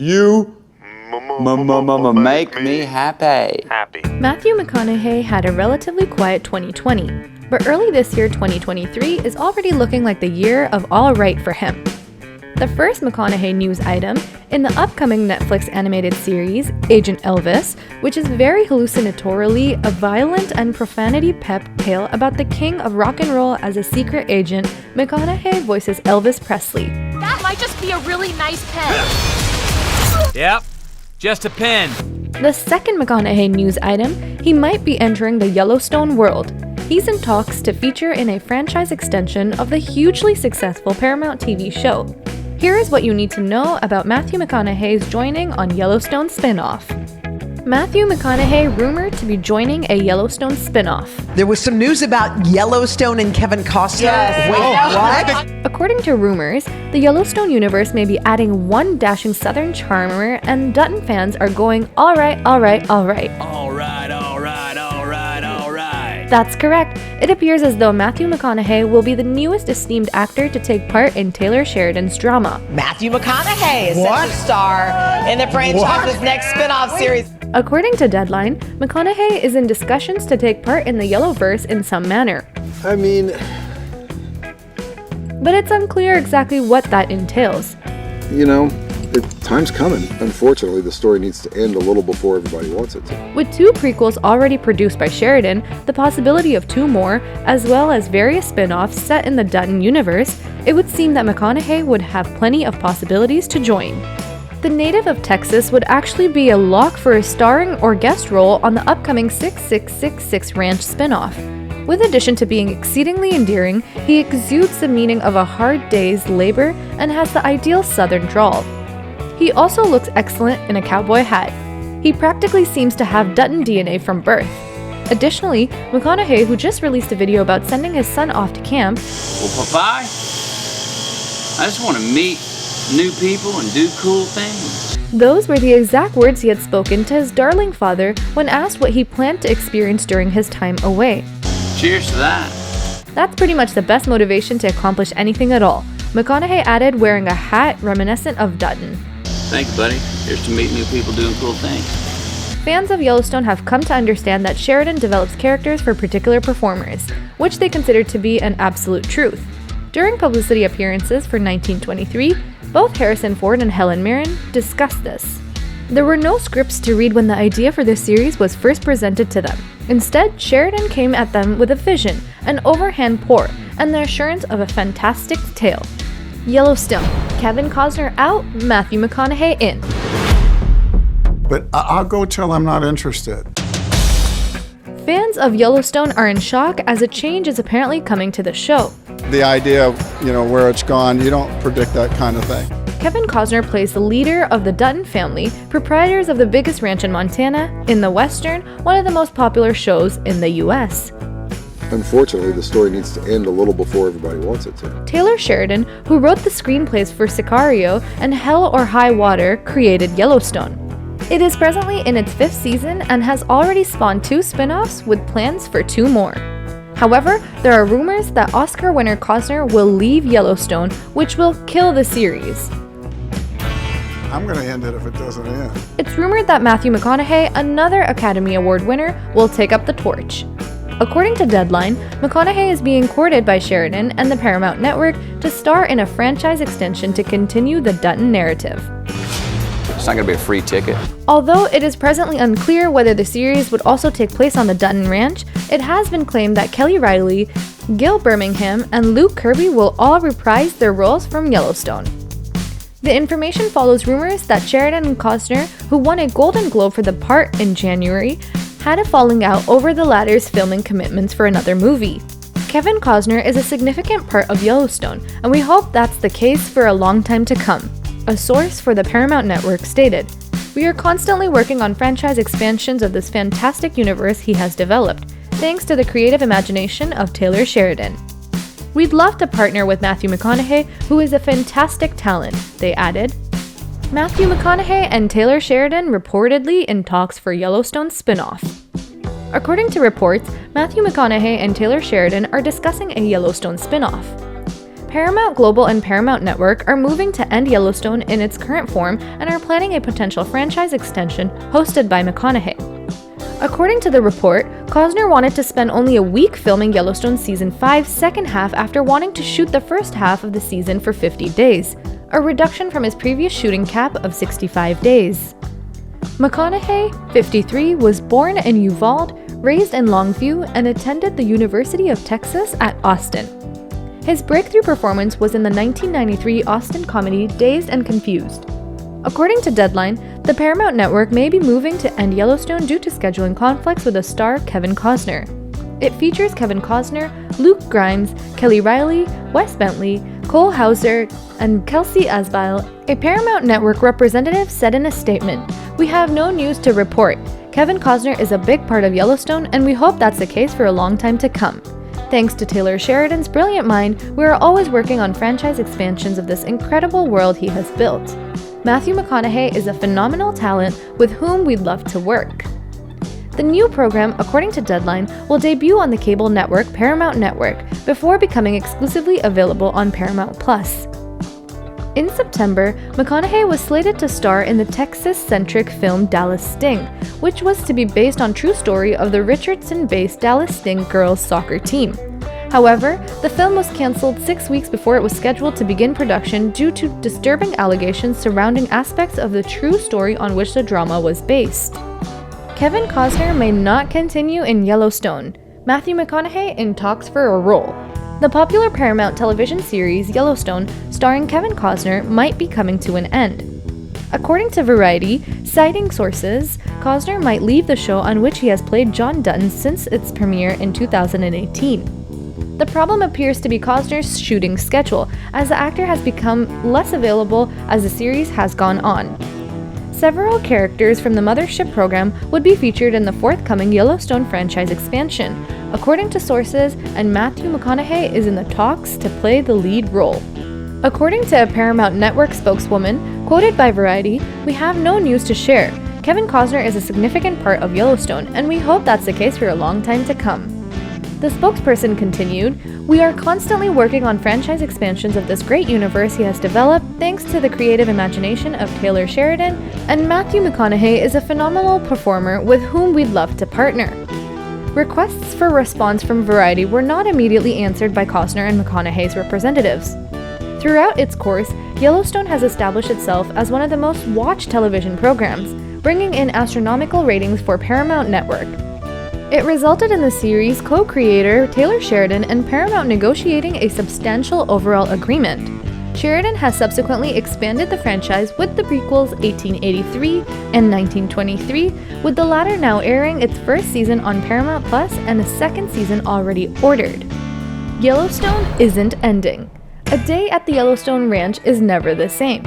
You make me happy. Matthew McConaughey had a relatively quiet 2020, but early this year, 2023, is already looking like the year of all right for him. The first McConaughey news item in the upcoming Netflix animated series, Agent Elvis, which is very hallucinatorily a violent and profanity-pepped tale about the king of rock and roll as a secret agent. McConaughey voices Elvis Presley. That might just be a really nice pen. Yep, just a pen. The second McConaughey news item, he might be entering the Yellowstone world. He's in talks to feature in a franchise extension of the hugely successful Paramount TV show. Here is what you need to know about Matthew McConaughey's joining on Yellowstone Spinoff. Matthew McConaughey rumored to be joining a Yellowstone spinoff. There was some news about Yellowstone and Kevin Costner. Yes. Wait, what? According to rumors, the Yellowstone Universe may be adding one dashing Southern charmer, and Dutton fans are going, all right. That's correct. It appears as though Matthew McConaughey will be the newest esteemed actor to take part in Taylor Sheridan's drama. Matthew McConaughey is set to star in the franchise's next spin-off series. According to Deadline, McConaughey is in discussions to take part in the Yellowverse in some manner. I mean, But it's unclear exactly what that entails. You know, time's coming. Unfortunately, the story needs to end a little before everybody wants it to. With 2 prequels already produced by Sheridan, the possibility of 2 more, as well as various spin-offs set in the Dutton universe, it would seem that McConaughey would have plenty of possibilities to join. The native of Texas would actually be a lock for a starring or guest role on the upcoming 6666 Ranch spin-off. With addition to being exceedingly endearing, he exudes the meaning of a hard day's labor and has the ideal southern drawl. He also looks excellent in a cowboy hat. He practically seems to have Dutton DNA from birth. Additionally, McConaughey, who just released a video about sending his son off to camp, well, Popeye, I just want to meet new people and do cool things. those were the exact words he had spoken to his darling father when asked what he planned to experience during his time away. Cheers to that. That's pretty much the best motivation to accomplish anything at all. McConaughey added, wearing a hat reminiscent of Dutton. Thank you, buddy. Here's to meet new people doing cool things. Fans of Yellowstone have come to understand that Sheridan develops characters for particular performers, which they consider to be an absolute truth. During publicity appearances for 1923, both Harrison Ford and Helen Mirren discussed this. There were no scripts to read when the idea for this series was first presented to them. Instead, Sheridan came at them with a vision, an overhand pour, and the assurance of a fantastic tale. Yellowstone. Kevin Costner out, Matthew McConaughey in. But I'll go till I'm not interested. Fans of Yellowstone are in shock as a change is apparently coming to the show. The idea of, where it's gone, you don't predict that kind of thing. Kevin Costner plays the leader of the Dutton family, proprietors of the biggest ranch in Montana, in the Western, one of the most popular shows in the US. Unfortunately, the story needs to end a little before everybody wants it to. Taylor Sheridan, who wrote the screenplays for Sicario and Hell or High Water, created Yellowstone. It is presently in its 5th season and has already spawned 2 spin-offs with plans for 2 more. However, there are rumors that Oscar winner Costner will leave Yellowstone, which will kill the series. I'm going to end it if it doesn't end. It's rumored that Matthew McConaughey, another Academy Award winner, will take up the torch. According to Deadline, McConaughey is being courted by Sheridan and the Paramount Network to star in a franchise extension to continue the Dutton narrative. It's not going to be a free ticket. Although it is presently unclear whether the series would also take place on the Dutton Ranch, it has been claimed that Kelly Riley, Gil Birmingham, and Luke Kirby will all reprise their roles from Yellowstone. The information follows rumors that Sheridan and Costner, who won a Golden Globe for the part in January, had a falling out over the latter's filming commitments for another movie. Kevin Costner is a significant part of Yellowstone, and we hope that's the case for a long time to come. A source for the Paramount Network stated, "We are constantly working on franchise expansions of this fantastic universe he has developed, thanks to the creative imagination of Taylor Sheridan. We'd love to partner with Matthew McConaughey, who is a fantastic talent," they added. Matthew McConaughey and Taylor Sheridan reportedly in talks for Yellowstone spinoff. According to reports, Matthew McConaughey and Taylor Sheridan are discussing a Yellowstone spinoff. Paramount Global and Paramount Network are moving to end Yellowstone in its current form and are planning a potential franchise extension hosted by McConaughey. According to the report, Costner wanted to spend only a week filming Yellowstone Season 5's second half after wanting to shoot the first half of the season for 50 days, a reduction from his previous shooting cap of 65 days. McConaughey, 53, was born in Uvalde, raised in Longview, and attended the University of Texas at Austin. His breakthrough performance was in the 1993 Austin comedy Dazed and Confused. According to Deadline, the Paramount Network may be moving to end Yellowstone due to scheduling conflicts with the star Kevin Costner. It features Kevin Costner, Luke Grimes, Kelly Riley, Wes Bentley, Cole Hauser, and Kelsey Asbile. A Paramount Network representative said in a statement, "We have no news to report. Kevin Costner is a big part of Yellowstone, and we hope that's the case for a long time to come. Thanks to Taylor Sheridan's brilliant mind, we are always working on franchise expansions of this incredible world he has built. Matthew McConaughey is a phenomenal talent with whom we'd love to work." The new program, according to Deadline, will debut on the cable network Paramount Network before becoming exclusively available on Paramount Plus. In September, McConaughey was slated to star in the Texas-centric film Dallas Sting, which was to be based on true story of the Richardson-based Dallas Sting girls soccer team. However, the film was canceled 6 weeks before it was scheduled to begin production due to disturbing allegations surrounding aspects of the true story on which the drama was based. Kevin Costner may not continue in Yellowstone. Matthew McConaughey in talks for a role. The popular Paramount television series Yellowstone, starring Kevin Costner, might be coming to an end. According to Variety, citing sources, Costner might leave the show on which he has played John Dutton since its premiere in 2018. The problem appears to be Costner's shooting schedule, as the actor has become less available as the series has gone on. Several characters from the Mothership program would be featured in the forthcoming Yellowstone franchise expansion, according to sources, and Matthew McConaughey is in the talks to play the lead role. According to a Paramount Network spokeswoman, quoted by Variety, "We have no news to share. Kevin Costner is a significant part of Yellowstone, and we hope that's the case for a long time to come." The spokesperson continued, "We are constantly working on franchise expansions of this great universe he has developed thanks to the creative imagination of Taylor Sheridan, and Matthew McConaughey is a phenomenal performer with whom we'd love to partner." Requests for response from Variety were not immediately answered by Costner and McConaughey's representatives. Throughout its course, Yellowstone has established itself as one of the most watched television programs, bringing in astronomical ratings for Paramount Network. It resulted in the series' co-creator Taylor Sheridan and Paramount negotiating a substantial overall agreement. Sheridan has subsequently expanded the franchise with the prequels 1883 and 1923, with the latter now airing its first season on Paramount Plus and a second season already ordered. Yellowstone isn't ending. A day at the Yellowstone Ranch is never the same.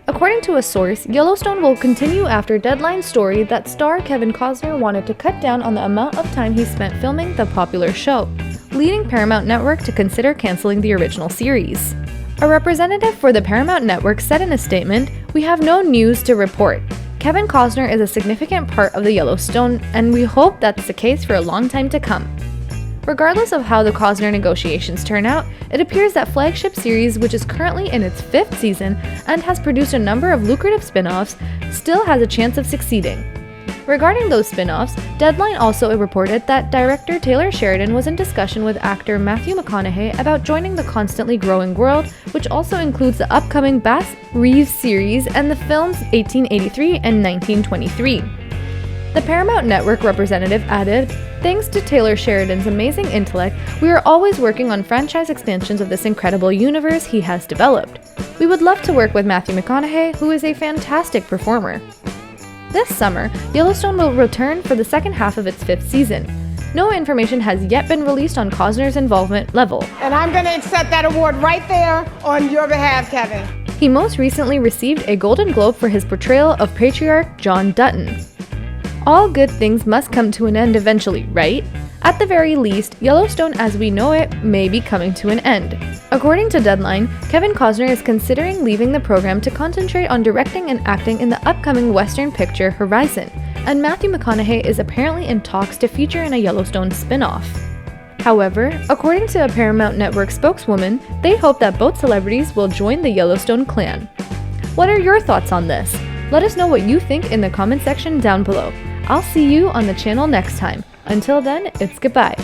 According to a source, Yellowstone will continue after Deadline's story that star Kevin Costner wanted to cut down on the amount of time he spent filming the popular show, leading Paramount Network to consider canceling the original series. A representative for the Paramount Network said in a statement, "We have no news to report. Kevin Costner is a significant part of the Yellowstone, and we hope that's the case for a long time to come." Regardless of how the Costner negotiations turn out, it appears that flagship series, which is currently in its 5th season and has produced a number of lucrative spin-offs, still has a chance of succeeding. Regarding those spin-offs, Deadline also reported that director Taylor Sheridan was in discussion with actor Matthew McConaughey about joining the constantly growing world, which also includes the upcoming Bass Reeves series and the films 1883 and 1923. The Paramount Network representative added, "Thanks to Taylor Sheridan's amazing intellect, we are always working on franchise expansions of this incredible universe he has developed. We would love to work with Matthew McConaughey, who is a fantastic performer." This summer, Yellowstone will return for the second half of its 5th season. No information has yet been released on Costner's involvement level. And I'm going to accept that award right there on your behalf, Kevin. He most recently received a Golden Globe for his portrayal of patriarch John Dutton. All good things must come to an end eventually, right? At the very least, Yellowstone as we know it may be coming to an end. According to Deadline, Kevin Costner is considering leaving the program to concentrate on directing and acting in the upcoming Western picture Horizon, and Matthew McConaughey is apparently in talks to feature in a Yellowstone spin-off. However, according to a Paramount Network spokeswoman, they hope that both celebrities will join the Yellowstone clan. What are your thoughts on this? Let us know what you think in the comment section down below. I'll see you on the channel next time. Until then, it's goodbye.